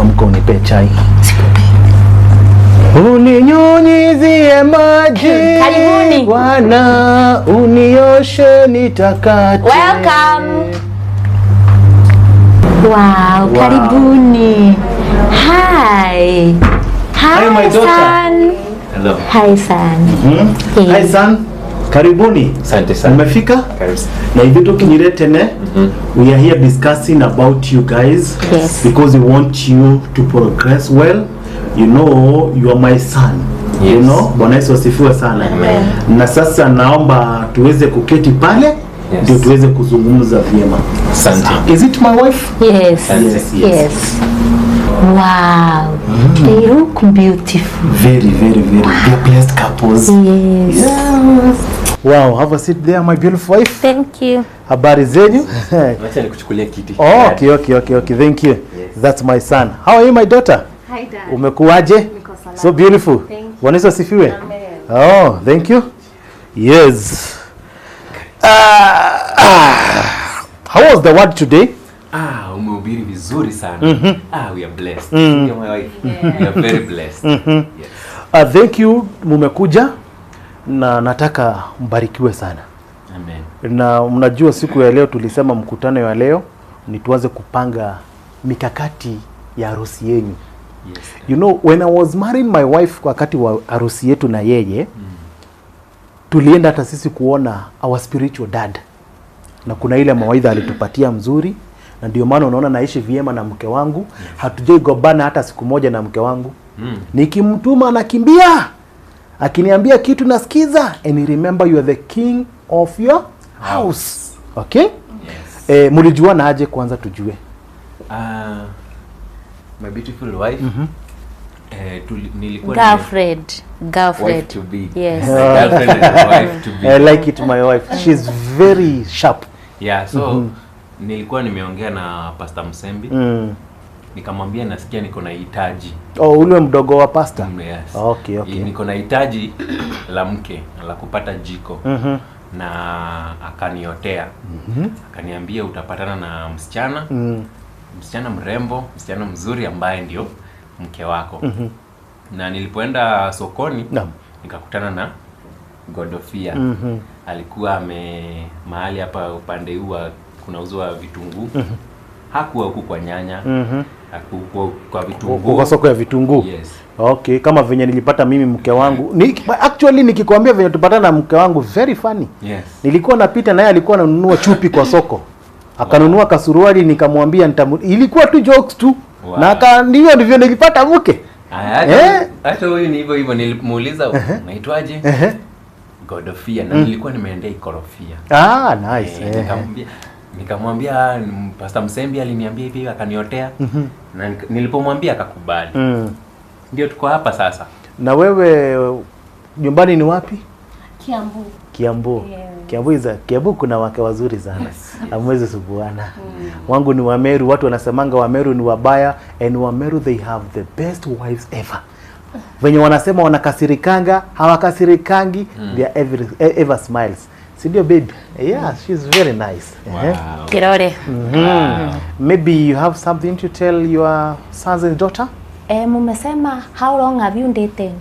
Amka unipe chai. Uninyunyizie maji. Karibuni. Bwana, unioshe nitakate. Welcome. Wow, karibuni. Hi. Hi, my daughter. Son. Hello. Hi, son. Hey. Hi, son. Karibuni. Asante sana. Umefika? Na hivi tukinyirete we are here discussing about you guys. Yes. Because we want you to progress well. You know, you are my son. Yes. You know, Bwana Yesu asifiwe sana. Amen. Na sasa naomba tuweze kuketi pale ndio tuweze kuzungumza vyema. Asante. Is it my wife? Yes. Yes. Yes. Wow. They look beautiful. Very, very, very. They're blessed couples. Yes. Yes. Wow, have a seat there, my beautiful wife. Thank you. Habari zenyu? Acha nikuchukulie kiti. Oh, okay. Thank you. Yes. That's my son. How are you, my daughter? Hi, Dad. Umekuaje? So beautiful. Bwana Yesu asifiwe. Oh, thank you. Yes. How was the word today? Umehubiri vizuri sana. We are blessed. Me and my wife. We are very blessed. Yes. Thank you, mumekuja na nataka mbarikiwe sana. Amen. Na mnajua siku ya leo tulisema mkutano ya leo ni tuanze kupanga mikakati ya harusi yenu. Yes. You know, when I was marrying my wife wakati wa harusi yetu na yeye, tulienda hata sisi kuona our spiritual dad. Na kuna ile mawaidha alitupatia mzuri, na ndio maana unaona naishi vyema na mke wangu. Hatujai gombana hata siku moja na mke wangu. Nikimtuma anakimbia. Akiniambia kitu nasikiza, and remember you are the king of your house. Okay? Yes. Mlijuana aje kwanza tujue? My beautiful wife. Nilikuwa Girlfriend. wife to be. Yes. My girlfriend and wife to be. I like it, my wife. She's very sharp. Yeah, so nilikuwa nimeongea na Pastor Msembi. Nikamwambia nasikia niko na hitaji. Oh, ule mdogo wa pastor? Yes. Okay. Niko na hitaji la mke, la kupata jiko. Na akaniotea. Akaniambia utapatana na msichana. Msichana mrembo, msichana mzuri ambaye ndio mke wako. Na nilipoenda sokoni, nikakutana na Godofia. Alikuwa mahali hapa upande huu kunauzwa vitunguu. Hakuwa huku kwa nyanya. Hakuwa kwa vitunguu. Kwa soko ya vitunguu. Yes. Okay, kama venye nilipata mimi mke wangu. Actually nikikwambia venye tupatana na mke wangu very funny. Yes. Nilikuwa napita naye alikuwa ananunua chupi kwa soko. Akanunua kasuruali nikamwambia ilikuwa tu jokes tu. Wow. Na ndivyo nilipata mke. Hata huyu ni hivyo nilimuuliza unaitwaje? Godofia, na nilikuwa nimeendea Ikorofia. Nice. Nikamwambia Pastor Msembi aliniambia hivi akaniotea. Na nilipomwambia akakubali. Ndio tuko hapa sasa. Na wewe nyumbani ni wapi? Kiambu. Yeah. Kiambu kuna wake wazuri sana. Amwezi subuana. Wangu ni Wameru, watu wanasemanga Wameru ni wabaya, and Wameru they have the best wives ever. Venye wanasema wanakasirikanga, hawakasirikangi, they are ever smiles. Sindio baby? Yeah, she's very nice. Wow. Kirore. Maybe you have something to tell your sons and daughter? Mumesema how long have you dated?